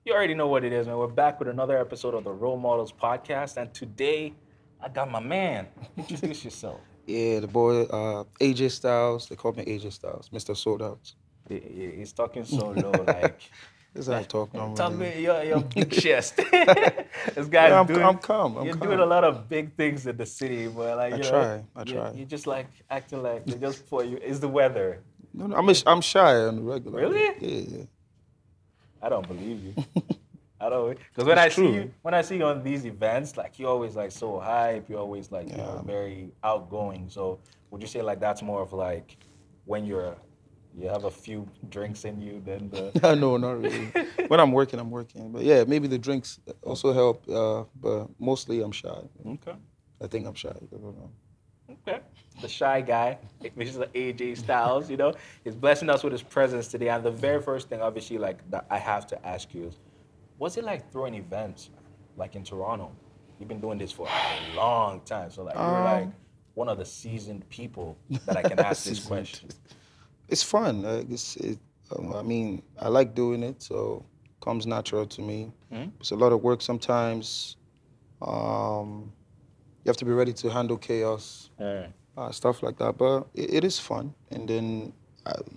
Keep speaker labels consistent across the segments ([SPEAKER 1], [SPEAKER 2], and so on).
[SPEAKER 1] You already know what it is, man. We're back with another episode of the Role Models Podcast, and today I got my man. Introduce yourself.
[SPEAKER 2] Yeah, the boy, AJ Styles. They call me AJ Styles, Mr. Sold Out.
[SPEAKER 1] He's talking so low, like,
[SPEAKER 2] This is how I talk
[SPEAKER 1] talk
[SPEAKER 2] normally.
[SPEAKER 1] me your big chest. This guy's
[SPEAKER 2] Yeah,
[SPEAKER 1] doing.
[SPEAKER 2] I'm calm. I'm
[SPEAKER 1] You're doing a
[SPEAKER 2] calm.
[SPEAKER 1] lot of big things in the city, but like
[SPEAKER 2] I try. I
[SPEAKER 1] you
[SPEAKER 2] try.
[SPEAKER 1] you just like acting like they just for you. It's the weather.
[SPEAKER 2] No, no, I'm shy on the regular.
[SPEAKER 1] Really?
[SPEAKER 2] Yeah, yeah.
[SPEAKER 1] I don't believe you. I don't, because when
[SPEAKER 2] It's
[SPEAKER 1] I see
[SPEAKER 2] true.
[SPEAKER 1] you, when I see you on these events, like you're always like so hype, you're always like
[SPEAKER 2] Yeah.
[SPEAKER 1] very outgoing. So would you say like that's more of like when you have a few drinks in you, then the
[SPEAKER 2] No, not really. When I'm working, I'm working. But yeah, maybe the drinks also help. But mostly I'm shy.
[SPEAKER 1] okay,
[SPEAKER 2] I think I'm shy. I don't know.
[SPEAKER 1] okay, the shy guy, which is the AJ Styles, he's blessing us with his presence today. And the very first thing, obviously, like that I have to ask you is, what's it like throwing events, like in Toronto? You've been doing this for a long time, so like you're like
[SPEAKER 2] Um,
[SPEAKER 1] one of the seasoned people that I can ask this
[SPEAKER 2] Seasoned.
[SPEAKER 1] question.
[SPEAKER 2] It's fun. I mean, I like doing it, so it comes natural to me.
[SPEAKER 1] Mhm.
[SPEAKER 2] It's a lot of work sometimes. You have to be ready to handle chaos,
[SPEAKER 1] Mm.
[SPEAKER 2] stuff like that. But it is fun. And then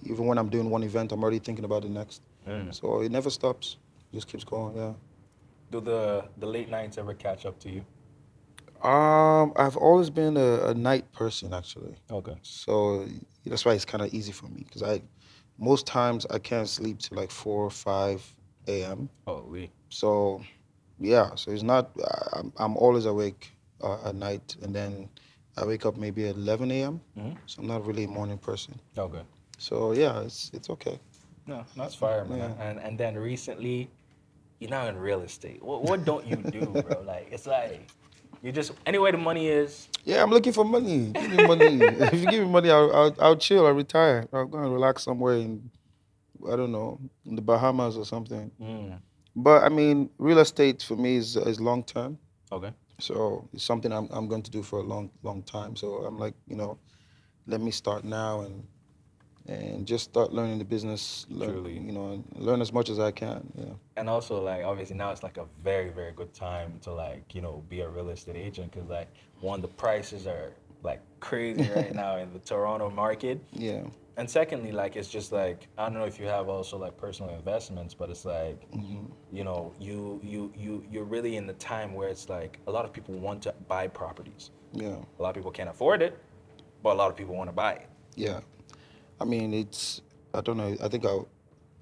[SPEAKER 2] even when I'm doing one event, I'm already thinking about the next.
[SPEAKER 1] Mm.
[SPEAKER 2] So it never stops. It just keeps going. Yeah.
[SPEAKER 1] Do the late nights ever catch up to you?
[SPEAKER 2] I've always been a night person actually.
[SPEAKER 1] Okay.
[SPEAKER 2] So that's why it's kind of easy for me because most times I can't sleep till like 4 or 5 a.m.
[SPEAKER 1] Oh, we.
[SPEAKER 2] So yeah, so it's not. I'm always awake at night, and then I wake up maybe at 11 a.m.
[SPEAKER 1] Mm-hmm.
[SPEAKER 2] So I'm not really a morning person.
[SPEAKER 1] Okay.
[SPEAKER 2] So yeah, it's okay.
[SPEAKER 1] No, that's fire, man.
[SPEAKER 2] Yeah.
[SPEAKER 1] And then recently, you're now in real estate. What don't you do, bro? Like it's like you just anyway the money is.
[SPEAKER 2] Yeah, I'm looking for money. Give me money. If you give me money, I'll chill. I'll retire. I'll go and relax somewhere in, I don't know, in the Bahamas or something.
[SPEAKER 1] Mm.
[SPEAKER 2] But I mean, real estate for me is long term.
[SPEAKER 1] Okay.
[SPEAKER 2] So it's something I'm going to do for a long time. So I'm like, let me start now and just start learning the business.
[SPEAKER 1] Truly.
[SPEAKER 2] And learn as much as I can. Yeah.
[SPEAKER 1] And also, like, obviously now it's like a very, very good time to like, be a real estate agent because like one, the prices are like crazy right now in the Toronto market.
[SPEAKER 2] Yeah.
[SPEAKER 1] And secondly, like it's just like I don't know if you have also like personal investments, but it's like, you're really in the time where it's like a lot of people want to buy properties.
[SPEAKER 2] Yeah.
[SPEAKER 1] A lot of people can't afford it, but a lot of people want to buy it.
[SPEAKER 2] Yeah. I mean, I don't know. I think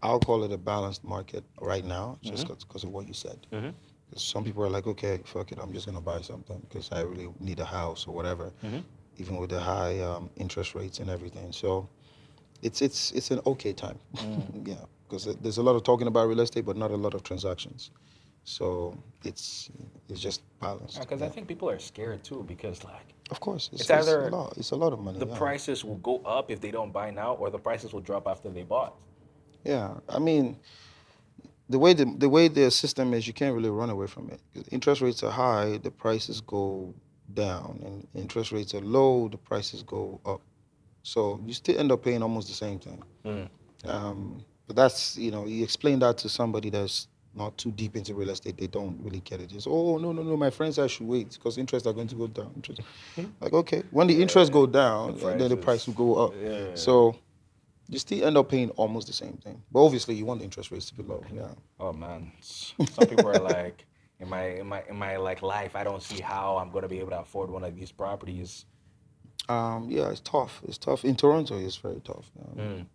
[SPEAKER 2] I'll call it a balanced market right now, just because of what you said.
[SPEAKER 1] Mm-hmm.
[SPEAKER 2] 'Cause some people are like, okay, fuck it, I'm just gonna buy something because I really need a house or whatever,
[SPEAKER 1] Mm-hmm.
[SPEAKER 2] even with the high interest rates and everything. So it's an okay time. Yeah, because there's a lot of talking about real estate, but not a lot of transactions. So it's just balanced.
[SPEAKER 1] Because I
[SPEAKER 2] Yeah.
[SPEAKER 1] think people are scared too because like
[SPEAKER 2] Of course,
[SPEAKER 1] it's either
[SPEAKER 2] it's a lot of money.
[SPEAKER 1] the
[SPEAKER 2] Yeah.
[SPEAKER 1] prices will go up if they don't buy now, or the prices will drop after they bought.
[SPEAKER 2] Yeah, I mean, the way the system is, you can't really run away from it. 'Cause interest rates are high, the prices go down, and interest rates are low, the prices go up. So you still end up paying almost the same thing.
[SPEAKER 1] Mm.
[SPEAKER 2] But that's, you explain that to somebody that's not too deep into real estate, they don't really get it. It's, oh, no, no, no, my friends, I should wait because interests are going to go down. Like, okay, when the interest go down, then the price will go up.
[SPEAKER 1] Yeah.
[SPEAKER 2] So you still end up paying almost the same thing. But obviously, you want the interest rates to be low. Yeah.
[SPEAKER 1] Oh man, some people are like, in my like life, I don't see how I'm gonna be able to afford one of these properties.
[SPEAKER 2] Yeah, it's tough. It's tough. In Toronto, it's very tough.
[SPEAKER 1] Mm.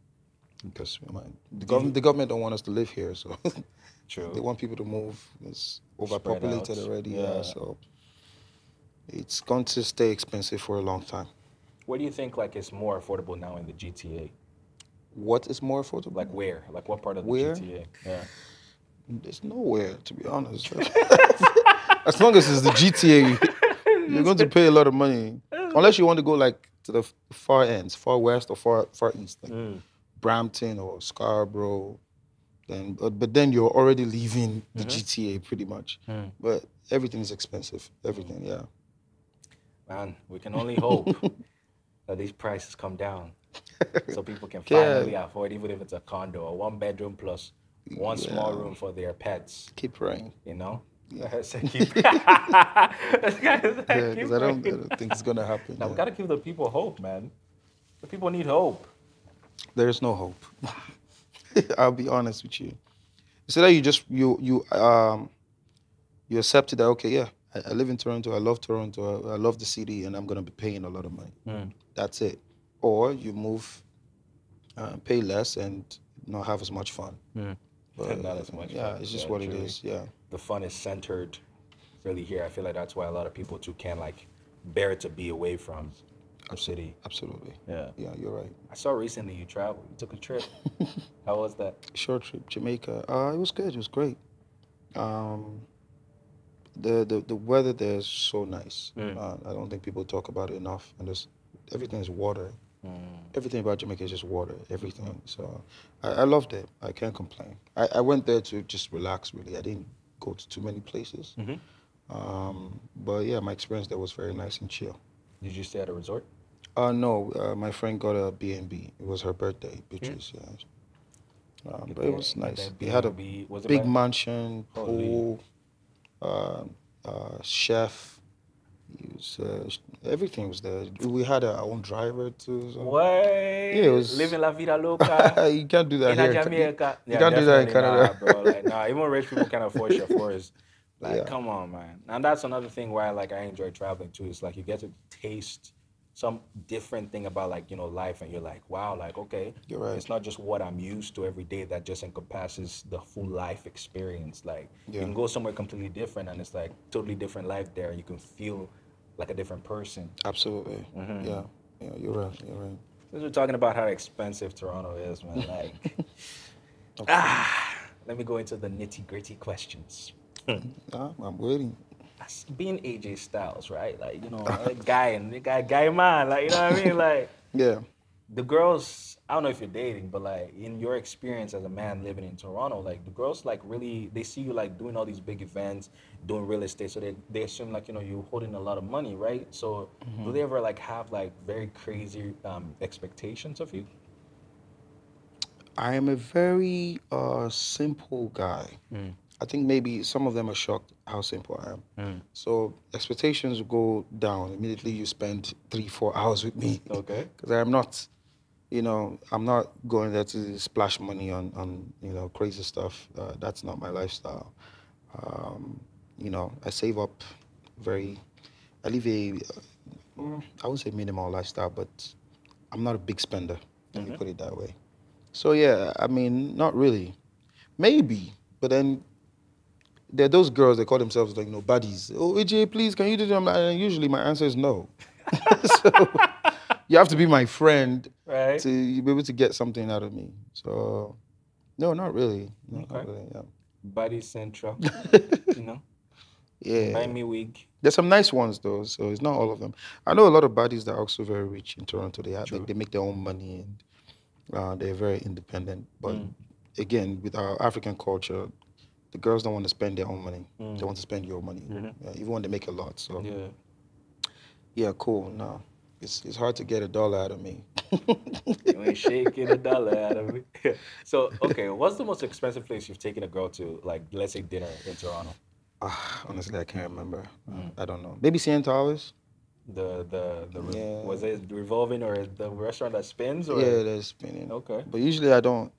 [SPEAKER 2] Because the government don't want us to live here, so
[SPEAKER 1] True.
[SPEAKER 2] they want people to move. It's
[SPEAKER 1] Spread
[SPEAKER 2] overpopulated
[SPEAKER 1] out.
[SPEAKER 2] already.
[SPEAKER 1] Yeah.
[SPEAKER 2] Yeah, so it's going to stay expensive for a long time.
[SPEAKER 1] Where do you think like it's more affordable now in the GTA?
[SPEAKER 2] What is more affordable?
[SPEAKER 1] Like where? Like what part of the
[SPEAKER 2] Where?
[SPEAKER 1] GTA? Yeah.
[SPEAKER 2] There's nowhere, to be honest. As long as it's the GTA, you're going to pay a lot of money, unless you want to go like to the far ends, far west or far east, like
[SPEAKER 1] Mm.
[SPEAKER 2] Brampton or Scarborough. But then you're already leaving the GTA pretty much.
[SPEAKER 1] Mm.
[SPEAKER 2] But everything is expensive. Everything, yeah.
[SPEAKER 1] Man, we can only hope that these prices come down so people can
[SPEAKER 2] Yeah.
[SPEAKER 1] finally afford, even if it's a condo, a one bedroom plus one small
[SPEAKER 2] Yeah.
[SPEAKER 1] room for their pets,
[SPEAKER 2] Keep praying.
[SPEAKER 1] you know?
[SPEAKER 2] Yeah.
[SPEAKER 1] So keep, this guy is like,
[SPEAKER 2] Yeah, because
[SPEAKER 1] keep
[SPEAKER 2] I
[SPEAKER 1] praying.
[SPEAKER 2] don't think it's gonna happen.
[SPEAKER 1] Now we
[SPEAKER 2] Yeah.
[SPEAKER 1] gotta give the people hope, man. The people need hope.
[SPEAKER 2] There is no hope. I'll be honest with you. So that you accept it that okay, yeah, I live in Toronto, I love Toronto, I love the city, and I'm gonna be paying a lot of money.
[SPEAKER 1] Mm.
[SPEAKER 2] That's it. Or you move, pay less, and not have as much fun.
[SPEAKER 1] Mm.
[SPEAKER 2] But
[SPEAKER 1] Not as much
[SPEAKER 2] yeah,
[SPEAKER 1] fun.
[SPEAKER 2] it's just
[SPEAKER 1] Yeah,
[SPEAKER 2] what it
[SPEAKER 1] truly.
[SPEAKER 2] is. Yeah,
[SPEAKER 1] The fun is centered really here. I feel like that's why a lot of people too can't like bear to be away from the city.
[SPEAKER 2] absolutely.
[SPEAKER 1] Yeah.
[SPEAKER 2] Yeah, you're right.
[SPEAKER 1] I saw recently you traveled. You took a trip. How was that?
[SPEAKER 2] Short trip, Jamaica. It was good. It was great. Um, the weather there is so nice.
[SPEAKER 1] Mm.
[SPEAKER 2] I don't think people talk about it enough. And there's everything is water.
[SPEAKER 1] Mm.
[SPEAKER 2] Everything about Jamaica is just water. Everything. So I loved it. I can't complain. I went there to just relax. Really, I didn't go to too many places.
[SPEAKER 1] Mm-hmm.
[SPEAKER 2] But yeah, my experience there was very nice and chill.
[SPEAKER 1] Did you stay at a resort?
[SPEAKER 2] No, my friend got a B&B. It was her birthday,
[SPEAKER 1] Yeah.
[SPEAKER 2] beaches. Yeah.
[SPEAKER 1] Get
[SPEAKER 2] But it
[SPEAKER 1] there.
[SPEAKER 2] was
[SPEAKER 1] And
[SPEAKER 2] nice.
[SPEAKER 1] then
[SPEAKER 2] They had a
[SPEAKER 1] B&B, was it
[SPEAKER 2] big
[SPEAKER 1] my
[SPEAKER 2] mansion,
[SPEAKER 1] holy?
[SPEAKER 2] pool, uh, chef. He was, everything was there. We had our own driver too. So.
[SPEAKER 1] What?
[SPEAKER 2] Yeah, it was.
[SPEAKER 1] Living la vida loca
[SPEAKER 2] You can't do that
[SPEAKER 1] in a
[SPEAKER 2] here.
[SPEAKER 1] Jamaica.
[SPEAKER 2] You
[SPEAKER 1] Yeah,
[SPEAKER 2] can't do that in
[SPEAKER 1] definitely nah,
[SPEAKER 2] Canada.
[SPEAKER 1] bro. Like, nah, even rich people can afford chauffeurs. Like,
[SPEAKER 2] Yeah,
[SPEAKER 1] come on, man. And that's another thing why like I enjoy traveling too. It's like you get to taste some different thing about like, you know, life and you're like, wow, like okay,
[SPEAKER 2] you're right.
[SPEAKER 1] it's not just what I'm used to every day that just encompasses the full life experience. Like you
[SPEAKER 2] Yeah,
[SPEAKER 1] can go somewhere completely different and it's like totally different life there and you can feel like a different person.
[SPEAKER 2] absolutely.
[SPEAKER 1] Mm-hmm.
[SPEAKER 2] Yeah, yeah, you're right. You're right.
[SPEAKER 1] Since we're talking about how expensive Toronto is, man, like
[SPEAKER 2] Okay.
[SPEAKER 1] let me go into the nitty gritty questions.
[SPEAKER 2] I'm waiting.
[SPEAKER 1] Being AJ Styles, right? Like, you know, a guy and a guy man, like, you know what I mean? Like,
[SPEAKER 2] Yeah.
[SPEAKER 1] the girls, I don't know if you're dating, but like in your experience as a man living in Toronto, like the girls like really they see you like doing all these big events, doing real estate, so they assume like, you know, you're holding a lot of money, right? So do
[SPEAKER 2] hmm
[SPEAKER 1] they ever like have like very crazy expectations of you?
[SPEAKER 2] I am a very simple guy.
[SPEAKER 1] Mm.
[SPEAKER 2] I think maybe some of them are shocked how simple I am.
[SPEAKER 1] Mm.
[SPEAKER 2] So expectations go down immediately. You spend 3, 4 hours with me
[SPEAKER 1] Okay.
[SPEAKER 2] because I'm not, I'm not going there to splash money on crazy stuff. That's not my lifestyle. Um, I save up very. I live I would say minimal lifestyle, but I'm not a big spender. Let me
[SPEAKER 1] Mm-hmm.
[SPEAKER 2] put it that way. So yeah, I mean, not really. Maybe, but then there are those girls that call themselves like buddies. Oh, AJ, please, can you do them? And usually my answer is no. So you have to be my friend
[SPEAKER 1] Right.
[SPEAKER 2] to be able to get something out of me. So no, not really. No, not
[SPEAKER 1] Okay.
[SPEAKER 2] really.
[SPEAKER 1] Body central,
[SPEAKER 2] Yeah.
[SPEAKER 1] you know. Buy
[SPEAKER 2] Yeah.
[SPEAKER 1] me wig.
[SPEAKER 2] There's some nice ones though, so it's not all of them. I know a lot of baddies that are also very rich in Toronto.
[SPEAKER 1] True.
[SPEAKER 2] They make their own money and they're very independent. But
[SPEAKER 1] Mm.
[SPEAKER 2] again, with our African culture, the girls don't want to spend their own money. They
[SPEAKER 1] Mm.
[SPEAKER 2] want to spend your money,
[SPEAKER 1] Mm-hmm.
[SPEAKER 2] even when they make a lot. So
[SPEAKER 1] Yeah.
[SPEAKER 2] yeah, cool. No, it's hard to get a dollar out of me.
[SPEAKER 1] You ain't shaking a dollar out of me. So, okay, what's the most expensive place you've taken a girl to, like, let's say dinner in Toronto?
[SPEAKER 2] Honestly, I can't remember.
[SPEAKER 1] Mm.
[SPEAKER 2] I don't know. Maybe CN Towers.
[SPEAKER 1] Was
[SPEAKER 2] Yeah,
[SPEAKER 1] it revolving or the restaurant that spins or?
[SPEAKER 2] yeah, there's spinning.
[SPEAKER 1] Okay.
[SPEAKER 2] But usually I don't.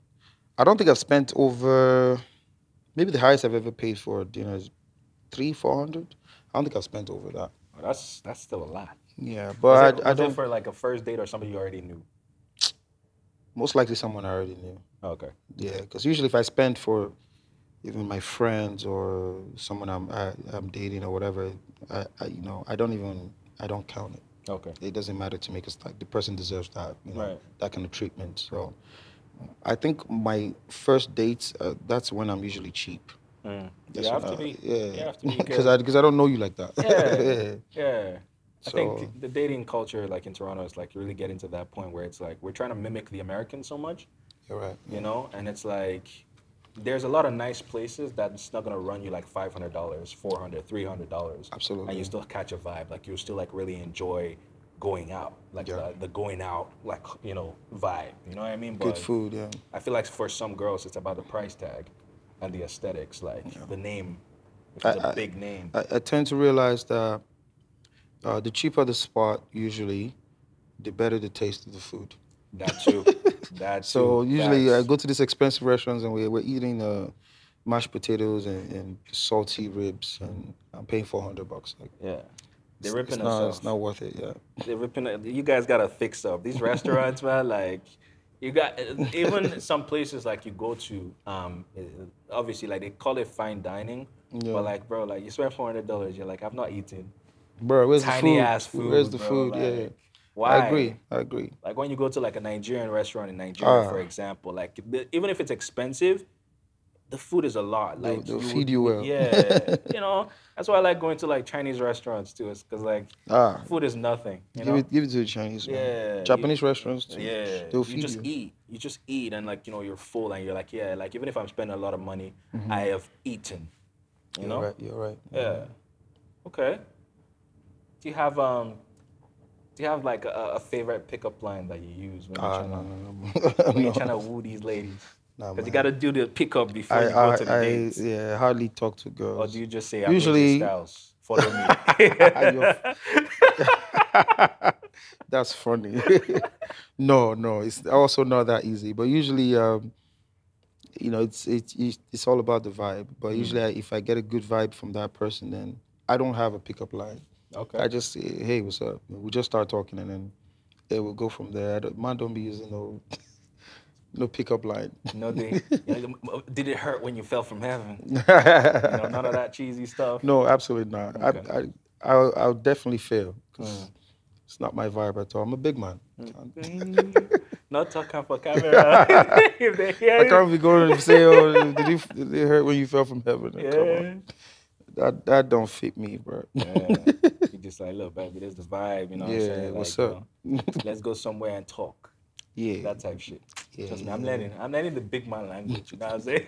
[SPEAKER 2] I don't think I've spent over. Maybe the highest I've ever paid for dinner is 300, 400. I don't think I've spent over that.
[SPEAKER 1] Well, that's still a lot.
[SPEAKER 2] Yeah,
[SPEAKER 1] Was it
[SPEAKER 2] but I
[SPEAKER 1] was it
[SPEAKER 2] don't.
[SPEAKER 1] for like a first date or somebody you already knew?
[SPEAKER 2] Most likely someone I already knew.
[SPEAKER 1] Okay.
[SPEAKER 2] Yeah, because usually if I spend for even my friends or someone I'm dating or whatever, I don't count it.
[SPEAKER 1] Okay.
[SPEAKER 2] It doesn't matter to me because like the person deserves that
[SPEAKER 1] Right.
[SPEAKER 2] that kind of treatment. So I think my first dates, that's when I'm usually cheap.
[SPEAKER 1] Mm.
[SPEAKER 2] That's when
[SPEAKER 1] You
[SPEAKER 2] yeah,
[SPEAKER 1] have to be
[SPEAKER 2] because
[SPEAKER 1] because
[SPEAKER 2] I don't know you like that.
[SPEAKER 1] yeah,
[SPEAKER 2] Yeah.
[SPEAKER 1] yeah. I
[SPEAKER 2] So
[SPEAKER 1] think the dating culture, like in Toronto, is like really getting to that point where it's like we're trying to mimic the Americans so much,
[SPEAKER 2] you're right.
[SPEAKER 1] you know, and it's like there's a lot of nice places that's not gonna run you like $500, $400, $300, and you
[SPEAKER 2] Absolutely.
[SPEAKER 1] still catch a vibe. Like you'll still like really enjoy going out, like
[SPEAKER 2] Yeah.
[SPEAKER 1] the going out, like, vibe. You know what I mean?
[SPEAKER 2] Good
[SPEAKER 1] But
[SPEAKER 2] food, yeah.
[SPEAKER 1] I feel like for some girls, it's about the price tag and the aesthetics, like
[SPEAKER 2] Yeah.
[SPEAKER 1] the name, if
[SPEAKER 2] I,
[SPEAKER 1] it's a
[SPEAKER 2] I,
[SPEAKER 1] big name.
[SPEAKER 2] I tend to realize that the cheaper the spot, usually, the better the taste of the food.
[SPEAKER 1] That too. That too.
[SPEAKER 2] So usually I
[SPEAKER 1] Facts.
[SPEAKER 2] go to these expensive restaurants and we're eating mashed potatoes and salty ribs, and I'm paying $400. Like
[SPEAKER 1] Yeah. They're
[SPEAKER 2] it's
[SPEAKER 1] ripping us
[SPEAKER 2] not it's
[SPEAKER 1] off.
[SPEAKER 2] not worth it. Yeah.
[SPEAKER 1] They're ripping it. You guys gotta fix up these restaurants, man. Like, you got even some places like you go to. Obviously, like they call it fine dining, but
[SPEAKER 2] Yeah.
[SPEAKER 1] like, bro, like you spend $400, you're like, I've not eaten
[SPEAKER 2] Bro, where's the
[SPEAKER 1] tiny
[SPEAKER 2] food?
[SPEAKER 1] ass
[SPEAKER 2] Where's
[SPEAKER 1] food,
[SPEAKER 2] the
[SPEAKER 1] bro.
[SPEAKER 2] food? Yeah.
[SPEAKER 1] Like,
[SPEAKER 2] I agree.
[SPEAKER 1] why?
[SPEAKER 2] I agree.
[SPEAKER 1] Like when you go to like a Nigerian restaurant in Nigeria, for
[SPEAKER 2] Ah,
[SPEAKER 1] example, like even if it's expensive, the food is a lot. Like
[SPEAKER 2] they'll
[SPEAKER 1] you would,
[SPEAKER 2] feed you well.
[SPEAKER 1] yeah, that's why I like going to like Chinese restaurants too. It's because like
[SPEAKER 2] Ah,
[SPEAKER 1] food is nothing,
[SPEAKER 2] give it to the Chinese, man.
[SPEAKER 1] Yeah,
[SPEAKER 2] Japanese restaurants too.
[SPEAKER 1] yeah.
[SPEAKER 2] They'll
[SPEAKER 1] You
[SPEAKER 2] feed
[SPEAKER 1] just
[SPEAKER 2] you.
[SPEAKER 1] eat. You just eat, and like you're full, and you're like, yeah, like even if I'm spending a lot of money, I
[SPEAKER 2] Hmm.
[SPEAKER 1] have eaten. You
[SPEAKER 2] You're
[SPEAKER 1] know?
[SPEAKER 2] right. You're right.
[SPEAKER 1] Yeah. Okay. Do you have um Do you have like a favorite pickup line that you use when you're
[SPEAKER 2] Ah,
[SPEAKER 1] trying
[SPEAKER 2] no,
[SPEAKER 1] to
[SPEAKER 2] no, no,
[SPEAKER 1] when you're
[SPEAKER 2] no,
[SPEAKER 1] trying to woo these ladies?
[SPEAKER 2] no,
[SPEAKER 1] Because you
[SPEAKER 2] man.
[SPEAKER 1] gotta do the pickup before you go to the dates.
[SPEAKER 2] Yeah, hardly talk to
[SPEAKER 1] Or do
[SPEAKER 2] girls.
[SPEAKER 1] you just say I'm AJ
[SPEAKER 2] Usually,
[SPEAKER 1] Styles? Follow me.
[SPEAKER 2] you're, that's funny. No, no, it's also not that easy. But usually, it's all about the vibe. But usually,
[SPEAKER 1] Mm,
[SPEAKER 2] if I get a good vibe from that person, then I don't have a pickup line.
[SPEAKER 1] okay.
[SPEAKER 2] I just say, hey, what's up? We just start talking, and then it will go from there. Man, don't be using no pickup line.
[SPEAKER 1] Did it hurt when you fell from heaven? None of that cheesy stuff.
[SPEAKER 2] No, absolutely not.
[SPEAKER 1] Okay.
[SPEAKER 2] I'll definitely fail
[SPEAKER 1] Mm.
[SPEAKER 2] because it's not my vibe at all. I'm a big man.
[SPEAKER 1] Not talking for camera. If they
[SPEAKER 2] I
[SPEAKER 1] hear
[SPEAKER 2] can't be going and say, "Oh, did it hurt when you fell from heaven?" Like, come on,
[SPEAKER 1] it.
[SPEAKER 2] that don't fit me, bro.
[SPEAKER 1] Yeah. You just like, look, baby, there's the vibe, you know what I'm
[SPEAKER 2] Yeah,
[SPEAKER 1] saying?
[SPEAKER 2] what's
[SPEAKER 1] Like,
[SPEAKER 2] up?
[SPEAKER 1] let's go somewhere and talk.
[SPEAKER 2] Yeah,
[SPEAKER 1] That type shit.
[SPEAKER 2] yeah,
[SPEAKER 1] Trust me, I'm
[SPEAKER 2] yeah.
[SPEAKER 1] learning. I'm learning the big man language, you know what I'm saying?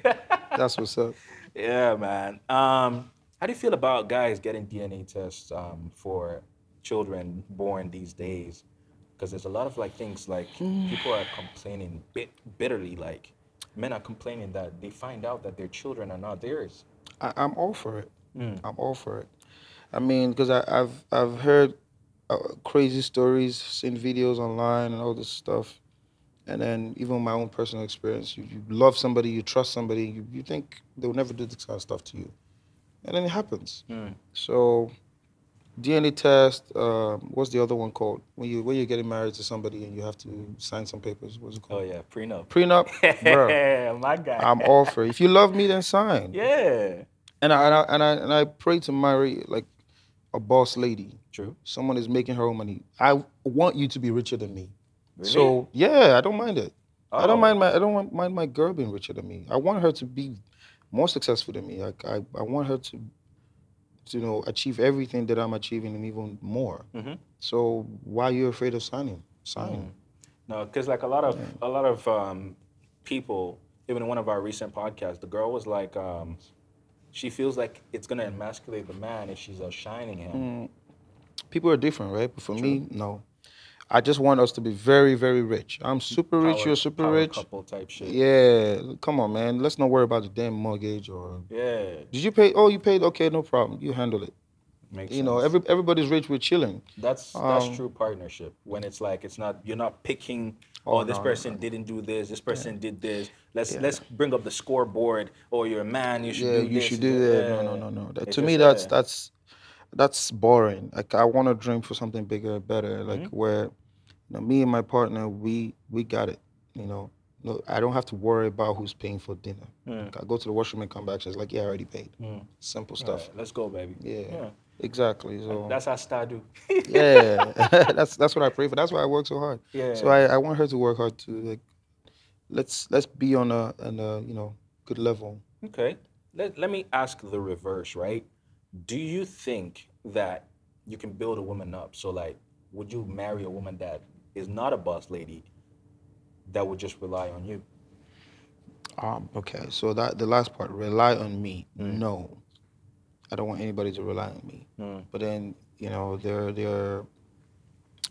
[SPEAKER 2] That's what's up.
[SPEAKER 1] Yeah, man. How do you feel about guys getting DNA tests for children born these days? Because there's a lot of like things like people are complaining bitterly, like men are complaining that they find out that their children are not theirs.
[SPEAKER 2] I'm all for it.
[SPEAKER 1] Mm.
[SPEAKER 2] I'm all for it. I mean, because I've heard crazy stories, seen videos online, and all this stuff. And then even my own personal experience, you love somebody, you trust somebody, you think they'll never do this kind of stuff to you, and then it happens.
[SPEAKER 1] Mm.
[SPEAKER 2] So DNA test. What's the other one called? When you're getting married to somebody and you have to sign some papers. What's it
[SPEAKER 1] Oh
[SPEAKER 2] called?
[SPEAKER 1] yeah, prenup.
[SPEAKER 2] Prenup, bro.
[SPEAKER 1] My guy.
[SPEAKER 2] I'm all for it. If you love me, then sign.
[SPEAKER 1] Yeah.
[SPEAKER 2] And I pray to marry like a boss lady.
[SPEAKER 1] True.
[SPEAKER 2] Someone is making her own money. I want you to be richer than me.
[SPEAKER 1] Really?
[SPEAKER 2] So yeah, I don't mind it.
[SPEAKER 1] Oh.
[SPEAKER 2] Mind my girl being richer than me. I want her to be more successful than me. I want her to achieve everything that I'm achieving and even more.
[SPEAKER 1] Mm-hmm.
[SPEAKER 2] So why are you afraid of signing? Sign.
[SPEAKER 1] No, because like a lot of people, even in one of our recent podcasts, the girl was like, she feels like it's gonna emasculate the man if she's outshining him.
[SPEAKER 2] Mm, people are different, right? But for
[SPEAKER 1] True.
[SPEAKER 2] me, no. I just want us to be very, very rich. I'm super rich. You're super
[SPEAKER 1] Power
[SPEAKER 2] rich.
[SPEAKER 1] couple type shit.
[SPEAKER 2] Yeah, come on, man. Let's not worry about the damn mortgage or.
[SPEAKER 1] Yeah,
[SPEAKER 2] Did you pay? Oh, you paid. Okay, no problem. You handle it.
[SPEAKER 1] makes sense.
[SPEAKER 2] Everybody's rich. We're chilling.
[SPEAKER 1] That's
[SPEAKER 2] Um.
[SPEAKER 1] true partnership when it's like it's not you're not picking.
[SPEAKER 2] Oh
[SPEAKER 1] Oh, this
[SPEAKER 2] no, no,
[SPEAKER 1] person
[SPEAKER 2] no.
[SPEAKER 1] didn't do this. This person did this.
[SPEAKER 2] Yeah.
[SPEAKER 1] Let's bring up the scoreboard. Or you're a man. You should
[SPEAKER 2] Yeah,
[SPEAKER 1] do
[SPEAKER 2] you
[SPEAKER 1] this.
[SPEAKER 2] should do that. No, no,
[SPEAKER 1] Yeah.
[SPEAKER 2] no, no. That,
[SPEAKER 1] It's
[SPEAKER 2] to me,
[SPEAKER 1] just
[SPEAKER 2] that's boring. Like I want to dream for something bigger, better. Like
[SPEAKER 1] Mhm.
[SPEAKER 2] where, me and my partner, we got it. No, I don't have to worry about who's paying for dinner.
[SPEAKER 1] Mm.
[SPEAKER 2] Like, I go to the washroom and come back. She's like, yeah, I already paid.
[SPEAKER 1] Mm.
[SPEAKER 2] Simple
[SPEAKER 1] All
[SPEAKER 2] stuff.
[SPEAKER 1] right, let's go, baby.
[SPEAKER 2] Yeah,
[SPEAKER 1] Yeah,
[SPEAKER 2] exactly. So
[SPEAKER 1] that's how star do.
[SPEAKER 2] yeah, that's what I pray for. That's why I work so hard. So
[SPEAKER 1] Yeah.
[SPEAKER 2] I want her to work hard too. Like let's be on a good level.
[SPEAKER 1] Okay. Let me ask the reverse, right? Do you think that you can build a woman up? So, like, would you marry a woman that is not a boss lady that would just rely on you?
[SPEAKER 2] Okay, so that the last part, rely on me.
[SPEAKER 1] Mm.
[SPEAKER 2] No, I don't want anybody to rely on me.
[SPEAKER 1] Mm.
[SPEAKER 2] But then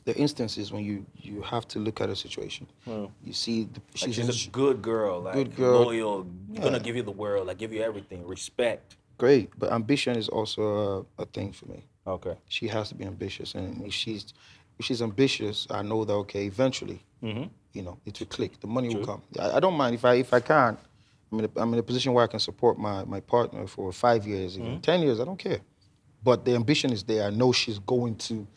[SPEAKER 2] there the instances when you have to look at a situation. You see,
[SPEAKER 1] Like
[SPEAKER 2] she's
[SPEAKER 1] she's
[SPEAKER 2] in
[SPEAKER 1] a good girl, like
[SPEAKER 2] good girl.
[SPEAKER 1] loyal, gonna
[SPEAKER 2] Yeah,
[SPEAKER 1] give you the world, like give you everything, respect.
[SPEAKER 2] great. But ambition is also a thing for me.
[SPEAKER 1] Okay.
[SPEAKER 2] She has to be ambitious, and if she's ambitious, I know that okay, eventually,
[SPEAKER 1] Mm-hmm.
[SPEAKER 2] it will click. The money will
[SPEAKER 1] True.
[SPEAKER 2] come. I don't mind if I can. I'm in a position where I can support my partner for 5 years, even 10 years. I don't care. But the ambition is there. I know she's going to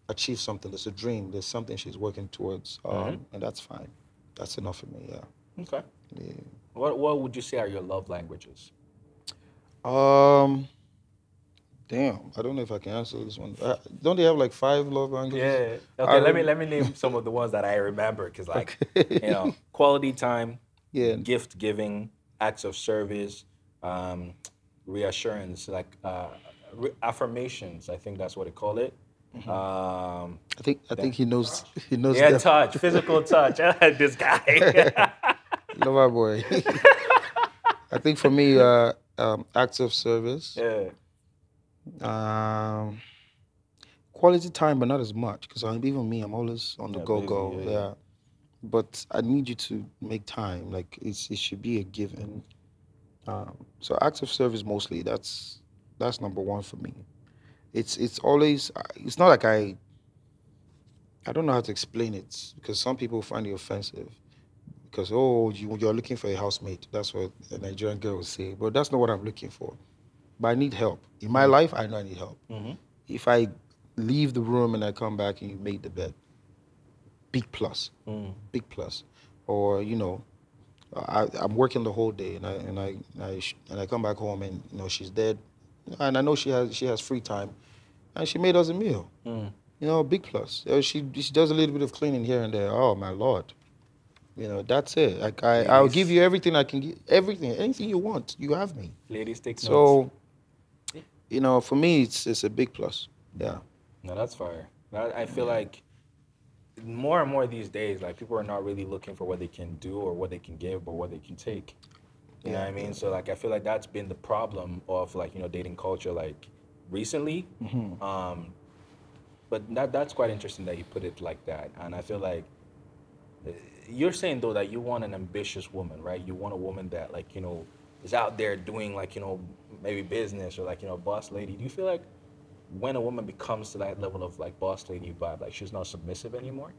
[SPEAKER 2] achieve something. There's a dream. There's something she's working towards, and that's fine. That's enough for me. Yeah.
[SPEAKER 1] Okay.
[SPEAKER 2] Yeah.
[SPEAKER 1] What would you say are your love languages?
[SPEAKER 2] Um. Damn. I don't know if I can answer this one. Don't they have like 5 love languages?
[SPEAKER 1] Yeah.
[SPEAKER 2] I
[SPEAKER 1] Okay.
[SPEAKER 2] don't.
[SPEAKER 1] Let me name some of the ones that I remember, because like,
[SPEAKER 2] Okay.
[SPEAKER 1] quality time,
[SPEAKER 2] Yeah.
[SPEAKER 1] gift giving, acts of service, um, reassurance, like affirmations. I think that's what they call it.
[SPEAKER 2] I think he knows
[SPEAKER 1] Yeah,
[SPEAKER 2] them.
[SPEAKER 1] touch, physical touch. This guy.
[SPEAKER 2] Love our boy. I think for me, acts of service,
[SPEAKER 1] Yeah.
[SPEAKER 2] um, quality time, but not as much because even me, I'm always on the
[SPEAKER 1] Yeah,
[SPEAKER 2] go
[SPEAKER 1] busy.
[SPEAKER 2] go.
[SPEAKER 1] Yeah, yeah.
[SPEAKER 2] Yeah, but I need you to make time. Like it should be a given. So acts of service mostly. That's number one for me. It's always. It's not like I don't know how to explain it because some people find it offensive because you're looking for a housemate. That's what a Nigerian girl will say, but that's not what I'm looking for. But I need help in my life. I know I need help.
[SPEAKER 1] Mm-hmm.
[SPEAKER 2] If I leave the room and I come back and you make the bed, big plus,
[SPEAKER 1] Mm.
[SPEAKER 2] big plus. Or I'm working the whole day and I come back home and she's dead, and I know she has free time, and she made us a meal.
[SPEAKER 1] Mm.
[SPEAKER 2] Big plus. She does a little bit of cleaning here and there. Oh my lord. That's it. Like I'll give
[SPEAKER 1] Ladies,
[SPEAKER 2] you everything I can give. Everything, anything you want, you have me.
[SPEAKER 1] ladies, take notes.
[SPEAKER 2] So for me, it's a big plus. Yeah.
[SPEAKER 1] No, that's fire. I feel like more and more these days, like people are not really looking for what they can do or what they can give, but what they can take. You know
[SPEAKER 2] Yeah.
[SPEAKER 1] what I mean?
[SPEAKER 2] Yeah.
[SPEAKER 1] So like I feel like that's been the problem of like, dating culture like recently. Um, but that's quite interesting that you put it like that. And I feel like you're saying though that you want an ambitious woman, right? You want a woman that like, is out there doing like, maybe business or like, boss lady. Do you feel like when a woman becomes to that level of like boss lady vibe, like she's not submissive anymore?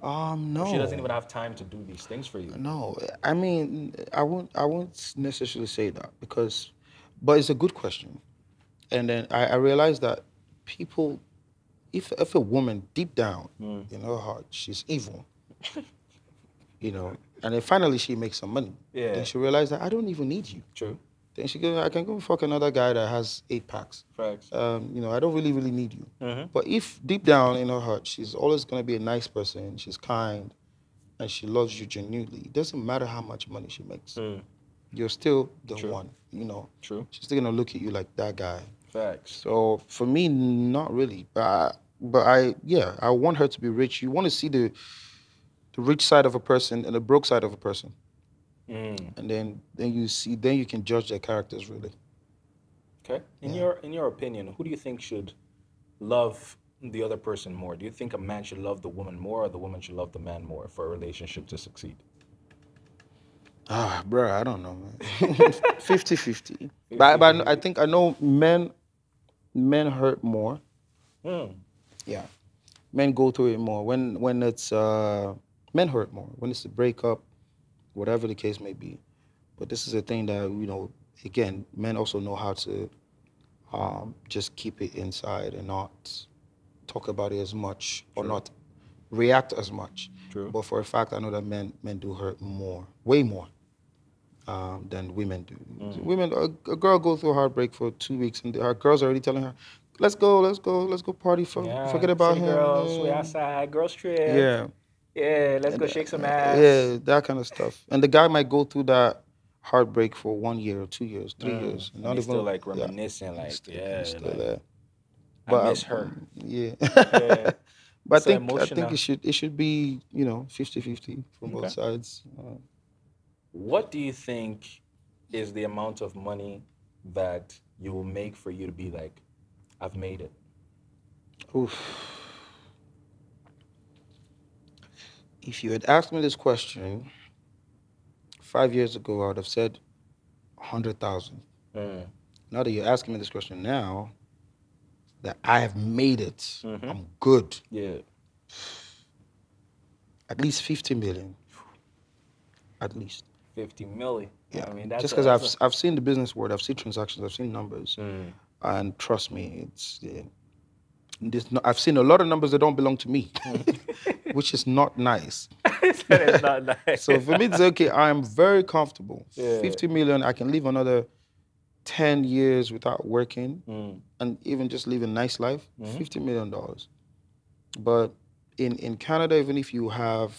[SPEAKER 1] Or she doesn't
[SPEAKER 2] No,
[SPEAKER 1] even have time to do these things for you?
[SPEAKER 2] no. I mean, I won't necessarily say that but it's a good question. And then I realized that people, if a woman deep down in her heart, she's evil, and then finally she makes some money,
[SPEAKER 1] Yeah.
[SPEAKER 2] then she realized that I don't even need you.
[SPEAKER 1] True.
[SPEAKER 2] Then I can go fuck another guy that has 8 packs.
[SPEAKER 1] Facts.
[SPEAKER 2] I don't really, really need you.
[SPEAKER 1] Mm-hmm.
[SPEAKER 2] But if deep down in her heart, she's always going to be a nice person, she's kind, and she loves you genuinely, it doesn't matter how much money she makes. You're still the
[SPEAKER 1] True.
[SPEAKER 2] one,
[SPEAKER 1] True.
[SPEAKER 2] She's still going to look at you like that guy.
[SPEAKER 1] Facts.
[SPEAKER 2] So for me, not really. But I want her to be rich. You want to see the rich side of a person and the broke side of a person. And then you can judge their characters really.
[SPEAKER 1] Okay. In
[SPEAKER 2] Yeah.
[SPEAKER 1] your opinion, who do you think should love the other person more? Do you think a man should love the woman more or the woman should love the man more for a relationship to succeed?
[SPEAKER 2] Bro, I don't know, man. 50-50. But I know men hurt more.
[SPEAKER 1] Mm.
[SPEAKER 2] Yeah. Men go through it more. When it's men hurt more. When it's a breakup, whatever the case may be. But this is a thing that, again, men also know how to just keep it inside and not talk about it as much or not react as much.
[SPEAKER 1] True.
[SPEAKER 2] But for a fact, I know that men do hurt more, way more than women do. Women, a girl goes through a heartbreak for 2 weeks, and her girls are already telling her, "Let's go party,
[SPEAKER 1] Yeah.
[SPEAKER 2] forget about
[SPEAKER 1] City
[SPEAKER 2] him."
[SPEAKER 1] girls, we outside, girls trip.
[SPEAKER 2] Yeah,
[SPEAKER 1] Yeah, let's go shake some ass.
[SPEAKER 2] yeah, that kind of stuff. And the guy might go through that heartbreak for 1 year, 2 years, 3 years,
[SPEAKER 1] And
[SPEAKER 2] not
[SPEAKER 1] he's still
[SPEAKER 2] even.
[SPEAKER 1] like
[SPEAKER 2] Yeah,
[SPEAKER 1] reminiscing, like,
[SPEAKER 2] he's still
[SPEAKER 1] like
[SPEAKER 2] there.
[SPEAKER 1] I
[SPEAKER 2] But
[SPEAKER 1] miss her.
[SPEAKER 2] yeah.
[SPEAKER 1] Yeah.
[SPEAKER 2] But
[SPEAKER 1] So
[SPEAKER 2] I think
[SPEAKER 1] emotional.
[SPEAKER 2] it should be 50-50 from both
[SPEAKER 1] Okay.
[SPEAKER 2] sides.
[SPEAKER 1] What do you think is the amount of money that you will make for you to be like, I've made it?
[SPEAKER 2] Oof. If you had asked me this question 5 years ago, I would have said 100,000.
[SPEAKER 1] Mm.
[SPEAKER 2] Now that you're asking me this question now, that I have made it,
[SPEAKER 1] Mm-hmm.
[SPEAKER 2] I'm good.
[SPEAKER 1] Yeah.
[SPEAKER 2] At least 50 million. At least.
[SPEAKER 1] 50 milli.
[SPEAKER 2] Yeah.
[SPEAKER 1] I mean, that's
[SPEAKER 2] Just
[SPEAKER 1] a
[SPEAKER 2] because
[SPEAKER 1] that's a.
[SPEAKER 2] I've seen the business world, I've seen transactions, I've seen numbers,
[SPEAKER 1] Mm.
[SPEAKER 2] and trust me, I've seen a lot of numbers that don't belong to me, which is not nice.
[SPEAKER 1] That is not nice.
[SPEAKER 2] So for me to say, okay, I'm very comfortable.
[SPEAKER 1] Yeah.
[SPEAKER 2] 50 million, I can live another 10 years without working
[SPEAKER 1] Mm.
[SPEAKER 2] and even just live a nice life.
[SPEAKER 1] Mhm.
[SPEAKER 2] $50 million. But in Canada, even if you have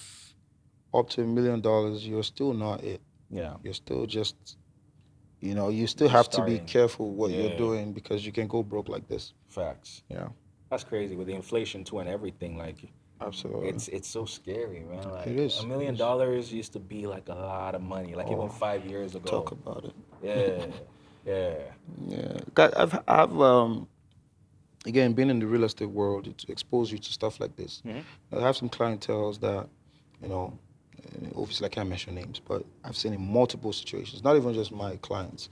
[SPEAKER 2] up to $1 million, you're still not it.
[SPEAKER 1] Yeah.
[SPEAKER 2] You're still just, you still
[SPEAKER 1] Just
[SPEAKER 2] have to be
[SPEAKER 1] starting.
[SPEAKER 2] careful what you're
[SPEAKER 1] Yeah.
[SPEAKER 2] doing because you can go broke like this.
[SPEAKER 1] Facts.
[SPEAKER 2] Yeah,
[SPEAKER 1] That's crazy with the inflation too and everything. Like,
[SPEAKER 2] absolutely.
[SPEAKER 1] it's so scary, man. Like,
[SPEAKER 2] It is.
[SPEAKER 1] $1 million used to be like a lot of money. Like even
[SPEAKER 2] Oh,
[SPEAKER 1] 5 years ago.
[SPEAKER 2] Talk about it.
[SPEAKER 1] Yeah. Yeah.
[SPEAKER 2] Yeah. I've again, being in the real estate world, it exposed you to stuff like this.
[SPEAKER 1] Mhm.
[SPEAKER 2] I have some clientels that, obviously I can't mention names, but I've seen in multiple situations, not even just my clients,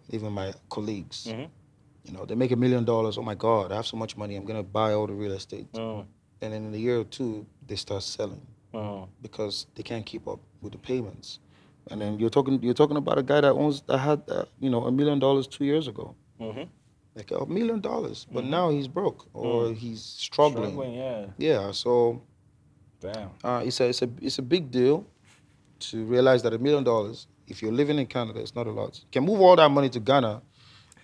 [SPEAKER 2] even my colleagues.
[SPEAKER 1] Mhm.
[SPEAKER 2] They make $1 million. Oh my God, I have so much money. I'm going to buy all the real estate.
[SPEAKER 1] Mm.
[SPEAKER 2] And then in a year or two, they start selling
[SPEAKER 1] Mm.
[SPEAKER 2] because they can't keep up with the payments. And then you're talking about a guy that had $1 million 2 years ago.
[SPEAKER 1] Mhm.
[SPEAKER 2] Like $1 million, but
[SPEAKER 1] Mhm.
[SPEAKER 2] now he's broke or he's struggling.
[SPEAKER 1] Yeah.
[SPEAKER 2] Yeah, so
[SPEAKER 1] Damn.
[SPEAKER 2] it's a big deal to realize that $1 million, if you're living in Canada, it's not a lot. You can move all that money to Ghana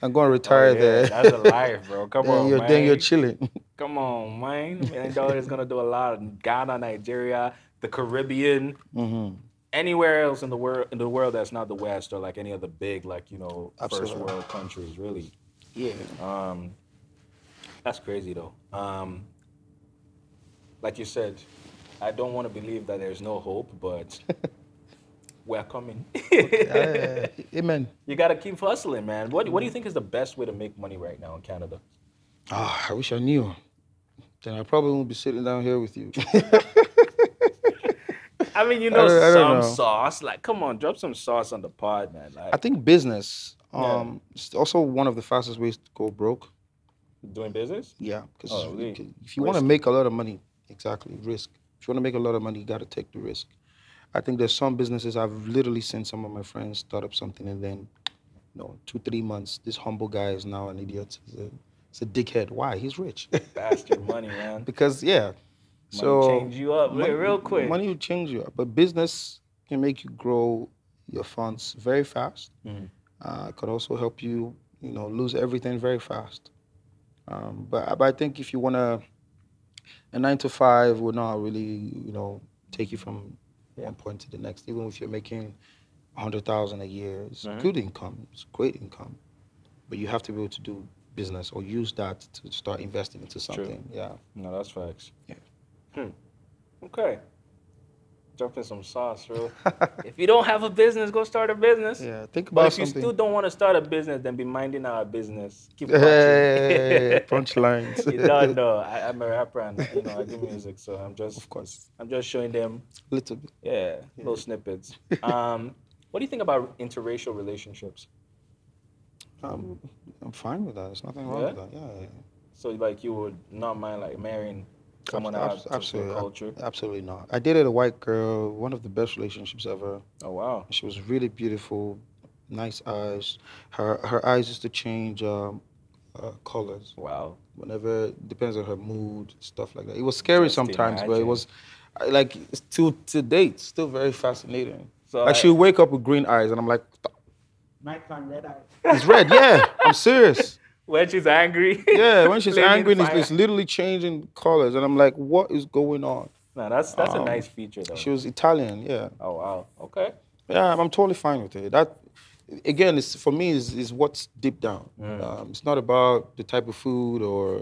[SPEAKER 2] and go and
[SPEAKER 1] Oh
[SPEAKER 2] retire
[SPEAKER 1] yeah,
[SPEAKER 2] there.
[SPEAKER 1] that's a life, bro. Come on, man.
[SPEAKER 2] Then you're chilling.
[SPEAKER 1] Come on, man. $1 million is gonna do a lot in Ghana, Nigeria, the Caribbean, anywhere else in the world that's not the West or like any of the big, like first
[SPEAKER 2] Absolutely.
[SPEAKER 1] world countries, really.
[SPEAKER 2] Yeah.
[SPEAKER 1] That's crazy though. Like you said, I don't want to believe that there's no hope, but we're coming.
[SPEAKER 2] Amen.
[SPEAKER 1] You gotta keep hustling, man. What do you think is the best way to make money right now in Canada?
[SPEAKER 2] I wish I knew. Then I probably won't be sitting down here with you.
[SPEAKER 1] I mean,
[SPEAKER 2] I don't
[SPEAKER 1] some
[SPEAKER 2] know.
[SPEAKER 1] sauce. Like, come on, drop some sauce on the pod, man. Like,
[SPEAKER 2] I think business,
[SPEAKER 1] Yeah.
[SPEAKER 2] it's also one of the fastest ways to go broke.
[SPEAKER 1] doing business.
[SPEAKER 2] Yeah, because
[SPEAKER 1] Oh, really?
[SPEAKER 2] if you want to
[SPEAKER 1] Risky.
[SPEAKER 2] make a lot of money, exactly, risk. If you want to make a lot of money, you got to take the risk. I think there's some businesses I've literally seen some of my friends start up something and then, 2-3 months, this humble guy is now an idiot. He's a dickhead. Why? He's rich.
[SPEAKER 1] Bastard money, man.
[SPEAKER 2] Because
[SPEAKER 1] Money change you up real quick.
[SPEAKER 2] Money will change you up, but business can make you grow your funds very fast.
[SPEAKER 1] Mhm.
[SPEAKER 2] It could also help you, lose everything very fast. But I think if you want a 9 to 5 will not really, take you from one point to the next. Even if you're making 100,000 a year, it's good income. It's great income, but you have to be able to do business or use that to start investing into something. Yeah.
[SPEAKER 1] No, that's facts.
[SPEAKER 2] Yeah.
[SPEAKER 1] Okay. Drop in some sauce, bro. If you don't have a business, go start a business.
[SPEAKER 2] Yeah. Think
[SPEAKER 1] But
[SPEAKER 2] about
[SPEAKER 1] if you
[SPEAKER 2] something.
[SPEAKER 1] still don't want to start a business, then be minding our business. Keep watching.
[SPEAKER 2] Hey, punchlines.
[SPEAKER 1] You don't know. I'm a rapper and I do music, so
[SPEAKER 2] Of course.
[SPEAKER 1] I'm just showing them,
[SPEAKER 2] Little bit.
[SPEAKER 1] little snippets. What do you think about interracial relationships?
[SPEAKER 2] I'm fine with that. There's nothing wrong
[SPEAKER 1] Yeah?
[SPEAKER 2] with that. Yeah.
[SPEAKER 1] So like you would not mind like marrying someone out of different
[SPEAKER 2] Absolutely.
[SPEAKER 1] culture?
[SPEAKER 2] Absolutely not. I dated a white girl, one of the best relationships ever.
[SPEAKER 1] Oh wow.
[SPEAKER 2] She was really beautiful, nice eyes. Her eyes used to change colors
[SPEAKER 1] Wow.
[SPEAKER 2] whenever, depends on her mood, stuff like that. It was scary
[SPEAKER 1] Just
[SPEAKER 2] sometimes, but it
[SPEAKER 1] imagine.
[SPEAKER 2] was like to date, still very fascinating.
[SPEAKER 1] So
[SPEAKER 2] Like she'll wake up with green eyes, and I'm like,
[SPEAKER 3] Nighttime red eye.
[SPEAKER 2] it's red. Yeah, I'm serious.
[SPEAKER 1] when she's angry.
[SPEAKER 2] Yeah, when she's
[SPEAKER 1] Flaming
[SPEAKER 2] angry, and
[SPEAKER 1] fire.
[SPEAKER 2] it's literally changing colors, and I'm like, what is going on?
[SPEAKER 1] No, that's a nice feature though.
[SPEAKER 2] She was Italian. Yeah.
[SPEAKER 1] Oh wow. Okay.
[SPEAKER 2] Yeah, I'm totally fine with it. That, again, is for me is what's deep down. It's not about the type of food or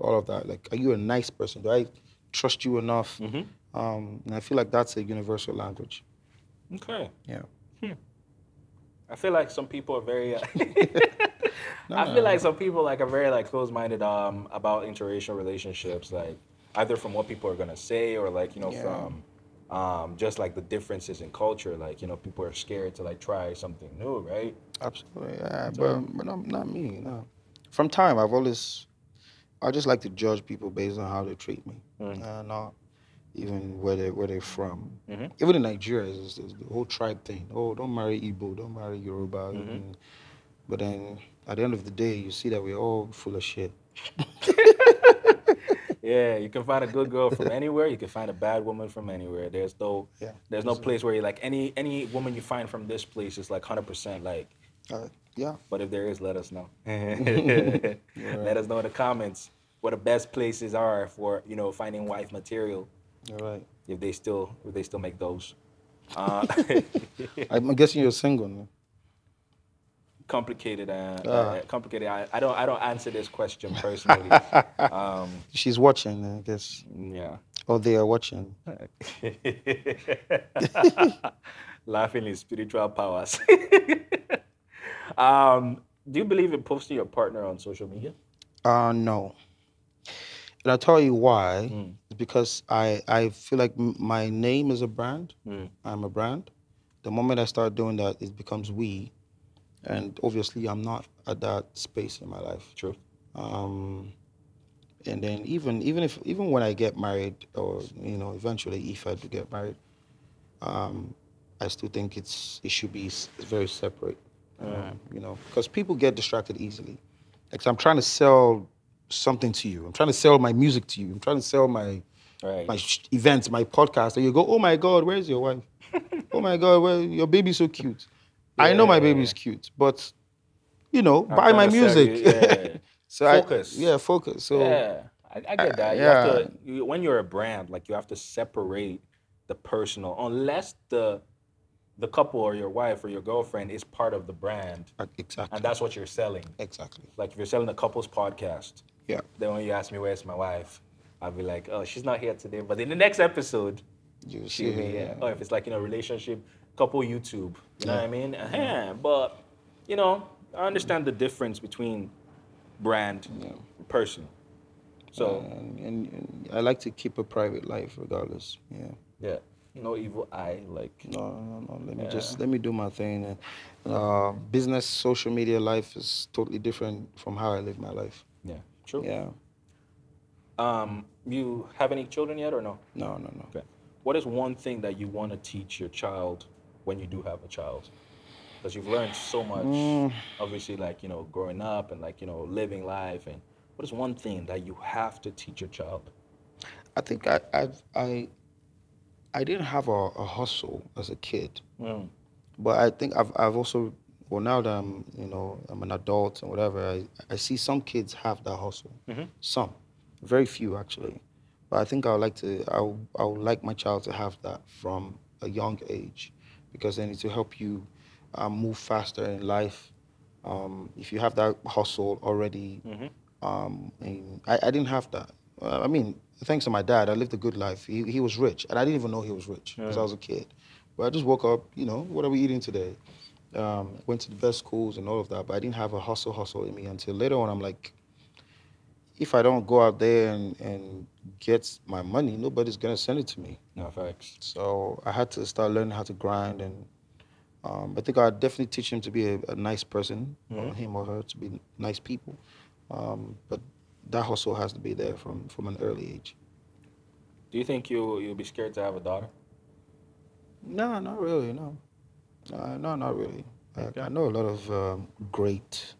[SPEAKER 2] all of that. Like, are you a nice person? Do I trust you enough? And I feel like that's a universal language.
[SPEAKER 1] Okay.
[SPEAKER 2] Yeah.
[SPEAKER 1] I feel like some people are very.
[SPEAKER 2] No,
[SPEAKER 1] I feel like some people are very close-minded about interracial relationships. Like, either from what people are gonna say or like
[SPEAKER 2] Yeah,
[SPEAKER 1] from just like the differences in culture. Like people are scared to like try something new, right?
[SPEAKER 2] absolutely. Yeah,
[SPEAKER 1] So
[SPEAKER 2] but not me. No. From time, I just like to judge people based on how they treat me,
[SPEAKER 1] mm,
[SPEAKER 2] not even where they're from.
[SPEAKER 1] mm-hmm,
[SPEAKER 2] Even in Nigeria, it's the whole tribe thing. Oh, don't marry Igbo, don't marry Yoruba.
[SPEAKER 1] mm-hmm.
[SPEAKER 2] But then at the end of the day, you see that we're all full of shit.
[SPEAKER 1] Yeah, you can find a good girl from anywhere. You can find a bad woman from anywhere.
[SPEAKER 2] Yeah,
[SPEAKER 1] There's no place where you like any woman you find from this place is like 100% like.
[SPEAKER 2] yeah.
[SPEAKER 1] But if there is, let us know.
[SPEAKER 2] You're
[SPEAKER 1] Let
[SPEAKER 2] right.
[SPEAKER 1] us know in the comments what the best places are for finding wife material
[SPEAKER 2] You're right.
[SPEAKER 1] if they still make those. Uh,
[SPEAKER 2] I'm guessing you're single now.
[SPEAKER 1] complicated.
[SPEAKER 2] Ah.
[SPEAKER 1] Complicated. I don't answer this question personally. Um,
[SPEAKER 2] She's watching, I guess.
[SPEAKER 1] yeah.
[SPEAKER 2] Or they are watching.
[SPEAKER 1] Laughing in spiritual powers. Do you believe in posting your partner on social media?
[SPEAKER 2] No. And I'll tell you why.
[SPEAKER 1] Mm,
[SPEAKER 2] It's because I feel like my name is a brand.
[SPEAKER 1] mm,
[SPEAKER 2] I'm a brand. The moment I start doing that, it becomes we. And obviously, I'm not at that space in my life.
[SPEAKER 1] true.
[SPEAKER 2] Um, and then even when I get married, or eventually if I do get married, um, I still think it should be very separate.
[SPEAKER 1] Mm,
[SPEAKER 2] Because people get distracted easily. Like, so I'm trying to sell something to you. I'm trying to sell my music to you. I'm trying to sell
[SPEAKER 1] right.
[SPEAKER 2] events, my podcast, and you go, "Oh my God, where's your wife? Oh my God, your baby's so cute." I know my baby's
[SPEAKER 1] Yeah.
[SPEAKER 2] cute, but
[SPEAKER 1] I'm
[SPEAKER 2] buy
[SPEAKER 1] trying
[SPEAKER 2] my
[SPEAKER 1] to sell you.
[SPEAKER 2] music.
[SPEAKER 1] Yeah.
[SPEAKER 2] So
[SPEAKER 1] Focus.
[SPEAKER 2] yeah, focus. So
[SPEAKER 1] Yeah, I get that. You have
[SPEAKER 2] yeah,
[SPEAKER 1] to when you're a brand, like you have to separate the personal, unless the couple or your wife or your girlfriend is part of the brand, and
[SPEAKER 2] exactly,
[SPEAKER 1] that's what you're selling.
[SPEAKER 2] exactly.
[SPEAKER 1] Like if you're selling a couple's podcast,
[SPEAKER 2] Yeah,
[SPEAKER 1] then when you ask me where's my wife, I'll be like, oh, she's not here today, but in the next episode,
[SPEAKER 2] you see
[SPEAKER 1] she'll be
[SPEAKER 2] her.
[SPEAKER 1] here.
[SPEAKER 2] Yeah,
[SPEAKER 1] Or if it's like relationship, couple YouTube, you know what
[SPEAKER 2] yeah,
[SPEAKER 1] I mean?
[SPEAKER 2] yeah,
[SPEAKER 1] But I understand the difference between brand
[SPEAKER 2] yeah.
[SPEAKER 1] and person. So
[SPEAKER 2] And I like to keep a private life, regardless. Yeah.
[SPEAKER 1] yeah, no evil eye. Like
[SPEAKER 2] No, no, no.
[SPEAKER 1] yeah,
[SPEAKER 2] Let me do my thing. And business, social media life is totally different from how I live my life.
[SPEAKER 1] yeah, true.
[SPEAKER 2] Yeah.
[SPEAKER 1] You have any children yet or no?
[SPEAKER 2] No, no, no.
[SPEAKER 1] Okay. What is one thing that you want to teach your child when you do have a child? Because you've learned so much,
[SPEAKER 2] Mm,
[SPEAKER 1] obviously, like growing up and like living life. And what is one thing that you have to teach your child?
[SPEAKER 2] I think I didn't have a hustle as a kid,
[SPEAKER 1] Mm,
[SPEAKER 2] but I think I've also, well, now that I'm an adult and whatever, I see some kids have that hustle.
[SPEAKER 1] mm-hmm.
[SPEAKER 2] Some, very few actually. But I think I would like my child to have that from a young age, because then it will help you move faster in life. If you have that hustle already,
[SPEAKER 1] Mm-hmm.
[SPEAKER 2] and I didn't have that. I mean, thanks to my dad, I lived a good life. He was rich, and I didn't even know he was rich because I
[SPEAKER 1] Mm,
[SPEAKER 2] was a kid. But I just woke up, what are we eating today? Went to the best schools and all of that, but I didn't have a hustle in me until later on. I'm like, if I don't go out there and get my money, nobody's gonna send it to me.
[SPEAKER 1] no facts.
[SPEAKER 2] So I had to start learning how to grind, and I think I'd definitely teach him to be a nice person,
[SPEAKER 1] Mm-hmm.
[SPEAKER 2] or him or her to be nice people. But that hustle has to be there from an early age.
[SPEAKER 1] Do you think you'll be scared to have a daughter?
[SPEAKER 2] No, not really. No, no, not really. I
[SPEAKER 1] Okay.
[SPEAKER 2] know a lot of great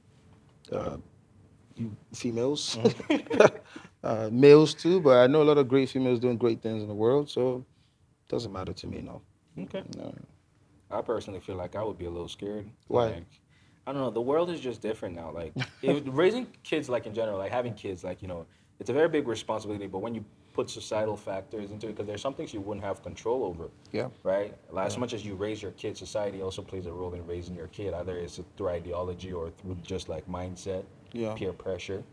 [SPEAKER 2] uh, females,
[SPEAKER 1] Mm-hmm.
[SPEAKER 2] males too, but I know a lot of great females doing great things in the world. So it doesn't matter to me. No,
[SPEAKER 1] Okay.
[SPEAKER 2] no.
[SPEAKER 1] I personally feel like I would be a little scared.
[SPEAKER 2] Why?
[SPEAKER 1] Like, I don't know. The world is just different now. Like, raising kids, like in general, like having kids, like it's a very big responsibility. But when you put societal factors into it, because there's some things you wouldn't have control over,
[SPEAKER 2] Yeah,
[SPEAKER 1] right? Like, as
[SPEAKER 2] yeah,
[SPEAKER 1] much as you raise your kid, society also plays a role in raising your kid. Either it's through ideology or through just like mindset,
[SPEAKER 2] yeah.
[SPEAKER 1] peer pressure.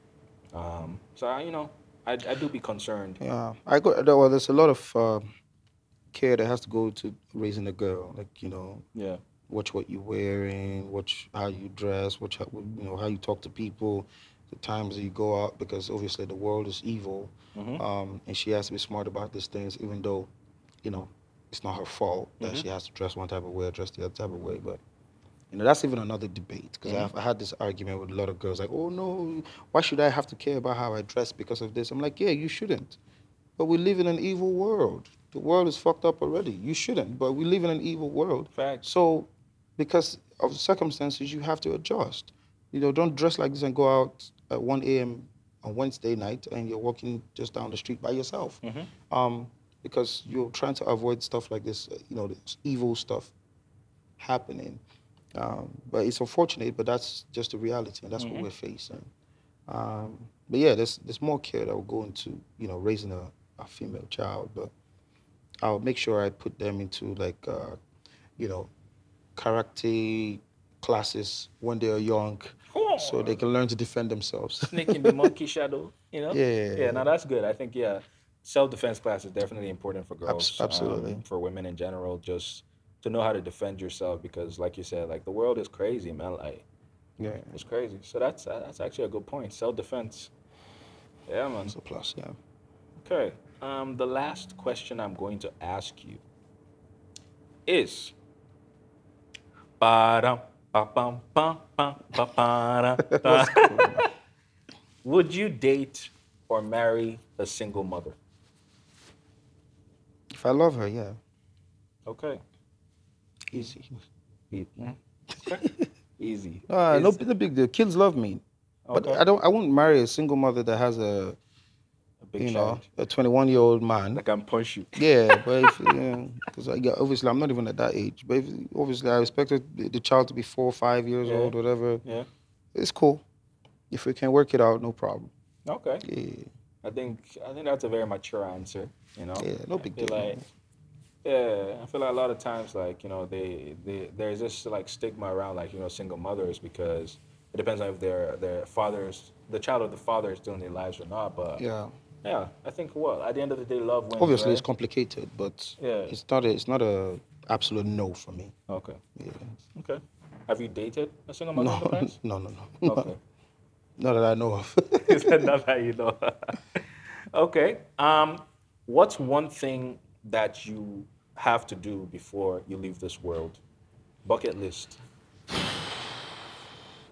[SPEAKER 1] So I do be concerned.
[SPEAKER 2] Yeah, I got well. There's a lot of care that has to go to raising a girl. Like,
[SPEAKER 1] Yeah.
[SPEAKER 2] watch what you're wearing, watch how you dress, watch how you talk to people. the times that you go out, because obviously the world is evil,
[SPEAKER 1] Mm-hmm.
[SPEAKER 2] and she has to be smart about these things, even though, you know, it's not her fault that
[SPEAKER 1] Mm-hmm.
[SPEAKER 2] she has to dress one type of way or dress the other type of way. But that's even another debate, because
[SPEAKER 1] Mm-hmm.
[SPEAKER 2] I had this argument with a lot of girls like, oh no, why should I have to care about how I dress because of this? I'm like, yeah, you shouldn't. But we live in an evil world. The world is fucked up already. You shouldn't, but we live in an evil world.
[SPEAKER 1] Facts.
[SPEAKER 2] So, because of the circumstances, you have to adjust. Don't dress like this and go out at 1 a.m. on Wednesday night and you're walking just down the street by yourself.
[SPEAKER 1] Mm-hmm.
[SPEAKER 2] Because you're trying to avoid stuff like this, this evil stuff happening. But it's unfortunate, but that's just the reality, and that's what
[SPEAKER 1] Mm-hmm.
[SPEAKER 2] we're facing. But yeah, there's more care that will go into raising a female child, but I'll make sure I put them into like you know karate classes when they are young, so they can learn to defend themselves.
[SPEAKER 1] Snake in the monkey shadow, you know? Yeah,
[SPEAKER 2] Yeah,
[SPEAKER 1] now that's good. I think, yeah, self-defense class is definitely important for girls,
[SPEAKER 2] absolutely.
[SPEAKER 1] for women in general, just to know how to defend yourself because, like you said, like the world is crazy, man. Like,
[SPEAKER 2] Yeah,
[SPEAKER 1] it's crazy. So that's actually a good point. Self-defense. Yeah, man.
[SPEAKER 2] it's a plus. Yeah.
[SPEAKER 1] Okay. The last question I'm going to ask you is ba-dum, ba-bum, bum, bum, ba-ba-dum, da.
[SPEAKER 2] What's going on?
[SPEAKER 1] Would you date or marry a single mother?
[SPEAKER 2] If I love her, yeah,
[SPEAKER 1] Okay.
[SPEAKER 2] easy.
[SPEAKER 1] Mm. Okay. Easy.
[SPEAKER 2] No,
[SPEAKER 1] Is
[SPEAKER 2] no big deal. Kids love me, but
[SPEAKER 1] okay.
[SPEAKER 2] I won't marry a single mother that has a
[SPEAKER 1] A big child
[SPEAKER 2] a 21-year-old man.
[SPEAKER 1] that can punch you.
[SPEAKER 2] Yeah, but if because obviously I'm not even at that age. But obviously I expected the child to be 4 or 5 years
[SPEAKER 1] Yeah.
[SPEAKER 2] old, whatever.
[SPEAKER 1] Yeah.
[SPEAKER 2] It's cool if we can work it out, no problem.
[SPEAKER 1] Okay.
[SPEAKER 2] Yeah,
[SPEAKER 1] I think that's a very mature answer. You know.
[SPEAKER 2] yeah, no
[SPEAKER 1] I
[SPEAKER 2] big
[SPEAKER 1] feel
[SPEAKER 2] deal.
[SPEAKER 1] like yeah, I feel like a lot of times like they there's this like stigma around like single mothers because it depends on if their fathers the child of the father is still in their lives or not. But
[SPEAKER 2] Yeah,
[SPEAKER 1] yeah, I think what at the end of the day, love wins,
[SPEAKER 2] obviously it's
[SPEAKER 1] right?
[SPEAKER 2] complicated, but
[SPEAKER 1] Yeah.
[SPEAKER 2] it's not a absolute no for me.
[SPEAKER 1] Okay.
[SPEAKER 2] Yeah,
[SPEAKER 1] Okay. Have you dated a single mother in
[SPEAKER 2] no,
[SPEAKER 1] the past?
[SPEAKER 2] no, no, no,
[SPEAKER 1] Okay.
[SPEAKER 2] not that I know of.
[SPEAKER 1] Is that not how you know? Okay. What's one thing that you have to do before you leave this world? Bucket list.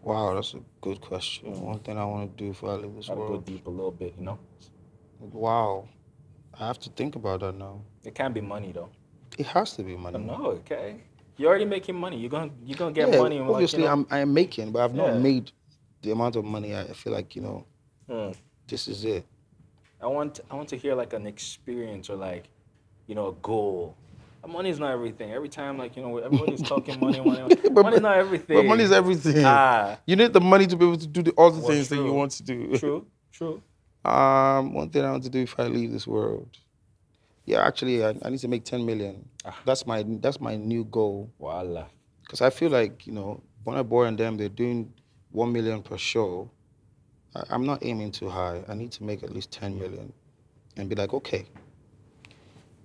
[SPEAKER 2] Wow, that's a good question.
[SPEAKER 1] Mm.
[SPEAKER 2] One thing I want to do before I leave this
[SPEAKER 1] Gotta go
[SPEAKER 2] world.
[SPEAKER 1] deep a little bit, you know?
[SPEAKER 2] Wow, I have to think about that now.
[SPEAKER 1] It can't be money though.
[SPEAKER 2] It has to be money.
[SPEAKER 1] No, okay. You're already making money. You're gonna get
[SPEAKER 2] Yeah,
[SPEAKER 1] money in like,
[SPEAKER 2] obviously I am making, but I've not
[SPEAKER 1] Yeah.
[SPEAKER 2] made the amount of money I feel like,
[SPEAKER 1] Mm.
[SPEAKER 2] this is it.
[SPEAKER 1] I want to hear like an experience or like, a goal. Money's not everything. Every time like, everybody's talking money, money.
[SPEAKER 2] But-
[SPEAKER 1] Money's not everything.
[SPEAKER 2] But money is everything.
[SPEAKER 1] Ah,
[SPEAKER 2] You need the money to be able to do all the
[SPEAKER 1] well,
[SPEAKER 2] things that you
[SPEAKER 1] true.
[SPEAKER 2] want to do.
[SPEAKER 1] True, true.
[SPEAKER 2] One thing I want to do if I leave this world. Yeah, actually, I need to make 10 million.
[SPEAKER 1] Ah.
[SPEAKER 2] That's my new goal.
[SPEAKER 1] Voila.
[SPEAKER 2] Because I feel like, Burna Boy and them, they're doing 1 million per show. I'm not aiming too high. I need to make at least 10 million and be like, okay,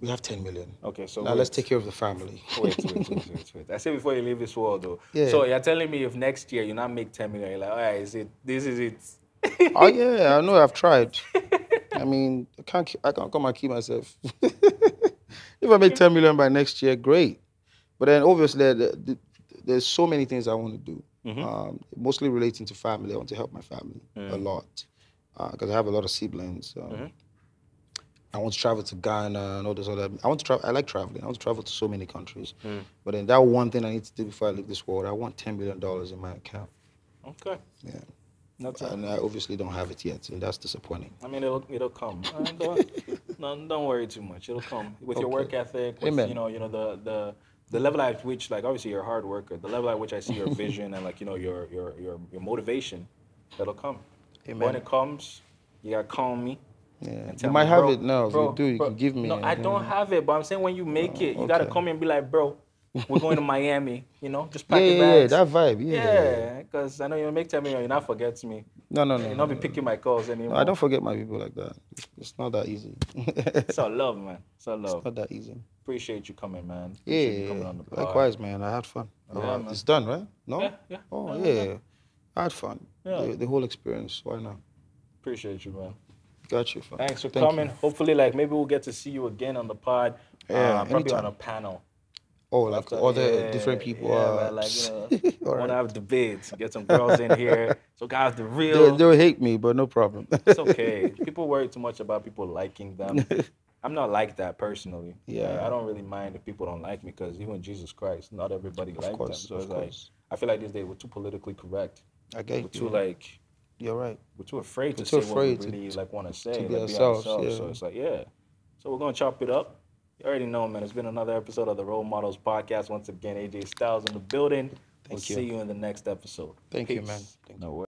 [SPEAKER 2] we have 10 million.
[SPEAKER 1] Okay, so
[SPEAKER 2] Now let's take care of the family.
[SPEAKER 1] wait. I said before you leave this world though.
[SPEAKER 2] Yeah.
[SPEAKER 1] So you're telling me if next year you not make 10 million, you're like, all right, this is it.
[SPEAKER 2] Oh yeah, I know. I've tried. I mean, I can't come and keep myself. If I make 10 million by next year, great. But then obviously there's so many things I want to do.
[SPEAKER 1] Mhm.
[SPEAKER 2] Mostly relating to family. I want to help my family a lot because I have a lot of siblings. I want to travel to Ghana and all this other. I want to travel. I like traveling. I want to travel to so many countries. But then that one thing I need to do before I leave this world, I want $10 million in my account.
[SPEAKER 1] Okay.
[SPEAKER 2] Yeah.
[SPEAKER 1] That's it.
[SPEAKER 2] And I obviously don't have it yet, and that's disappointing.
[SPEAKER 1] I mean, it'll come. Don't worry too much. It'll come with your
[SPEAKER 2] Okay.
[SPEAKER 1] work ethic. With,
[SPEAKER 2] Amen.
[SPEAKER 1] The level at which, like, obviously you're a hard worker. The level at which I see your vision and like your motivation, that'll come.
[SPEAKER 2] Amen.
[SPEAKER 1] When it comes, you gotta call me.
[SPEAKER 2] Yeah.
[SPEAKER 1] And
[SPEAKER 2] You
[SPEAKER 1] tell
[SPEAKER 2] might
[SPEAKER 1] me,
[SPEAKER 2] have
[SPEAKER 1] bro,
[SPEAKER 2] it now. If
[SPEAKER 1] bro,
[SPEAKER 2] you do, you
[SPEAKER 1] bro.
[SPEAKER 2] can give me.
[SPEAKER 1] No, I don't have it, but I'm saying when you make it, you gotta
[SPEAKER 2] okay.
[SPEAKER 1] come and be like, bro, we're going to Miami. Just
[SPEAKER 2] Yeah,
[SPEAKER 1] pack your
[SPEAKER 2] yeah,
[SPEAKER 1] bags.
[SPEAKER 2] that vibe. Yeah.
[SPEAKER 1] Yeah, because I know you make 10 million, you not forget me.
[SPEAKER 2] No, no,
[SPEAKER 1] You
[SPEAKER 2] no.
[SPEAKER 1] not be picking my calls anymore.
[SPEAKER 2] No, I don't forget my people like that. It's not that easy.
[SPEAKER 1] It's all love, man. It's all love.
[SPEAKER 2] Not that easy.
[SPEAKER 1] Appreciate you coming, man. Appreciate you coming
[SPEAKER 2] Yeah.
[SPEAKER 1] on the pod.
[SPEAKER 2] Likewise, man. I had fun.
[SPEAKER 1] Yeah, man.
[SPEAKER 2] It's done, right? No?
[SPEAKER 1] Yeah, yeah.
[SPEAKER 2] Oh,
[SPEAKER 1] No,
[SPEAKER 2] yeah. I had fun.
[SPEAKER 1] Yeah.
[SPEAKER 2] The whole experience. Why not?
[SPEAKER 1] Appreciate you, man.
[SPEAKER 2] Got you, fam.
[SPEAKER 1] Thanks for
[SPEAKER 2] Thank
[SPEAKER 1] coming.
[SPEAKER 2] you.
[SPEAKER 1] Hopefully, like maybe we'll get to see you again on the pod.
[SPEAKER 2] Yeah,
[SPEAKER 1] Probably on
[SPEAKER 2] anytime.
[SPEAKER 1] a panel.
[SPEAKER 2] Oh, like
[SPEAKER 1] After,
[SPEAKER 2] other different people.
[SPEAKER 1] yeah, man. Like
[SPEAKER 2] All
[SPEAKER 1] want to
[SPEAKER 2] right.
[SPEAKER 1] have debates. Get some girls in here. So guys, the
[SPEAKER 2] They'll,
[SPEAKER 1] real.
[SPEAKER 2] they'll hate me, but no problem.
[SPEAKER 1] It's okay. People worry too much about people liking them. I'm not like that personally.
[SPEAKER 2] Yeah.
[SPEAKER 1] Like, I don't really mind if people don't like me because even Jesus Christ, not everybody liked them. So
[SPEAKER 2] Of
[SPEAKER 1] it's like
[SPEAKER 2] course.
[SPEAKER 1] I feel like these days we're too politically correct.
[SPEAKER 2] I
[SPEAKER 1] We're
[SPEAKER 2] get
[SPEAKER 1] too
[SPEAKER 2] you.
[SPEAKER 1] like
[SPEAKER 2] You're right.
[SPEAKER 1] we're too afraid
[SPEAKER 2] We're
[SPEAKER 1] to
[SPEAKER 2] too
[SPEAKER 1] say what we
[SPEAKER 2] afraid to-
[SPEAKER 1] really like want to say,
[SPEAKER 2] be
[SPEAKER 1] like,
[SPEAKER 2] ourselves,
[SPEAKER 1] So
[SPEAKER 2] yeah.
[SPEAKER 1] it's like So we're gonna chop it up. You already know, man. It's been another episode of the Role Models Podcast. Once again, AJ Styles in the building. We'll
[SPEAKER 2] Thank you.
[SPEAKER 1] see you in the next episode.
[SPEAKER 2] Thank you, man.
[SPEAKER 1] Peace.
[SPEAKER 2] Thank
[SPEAKER 1] No
[SPEAKER 2] you.
[SPEAKER 1] way.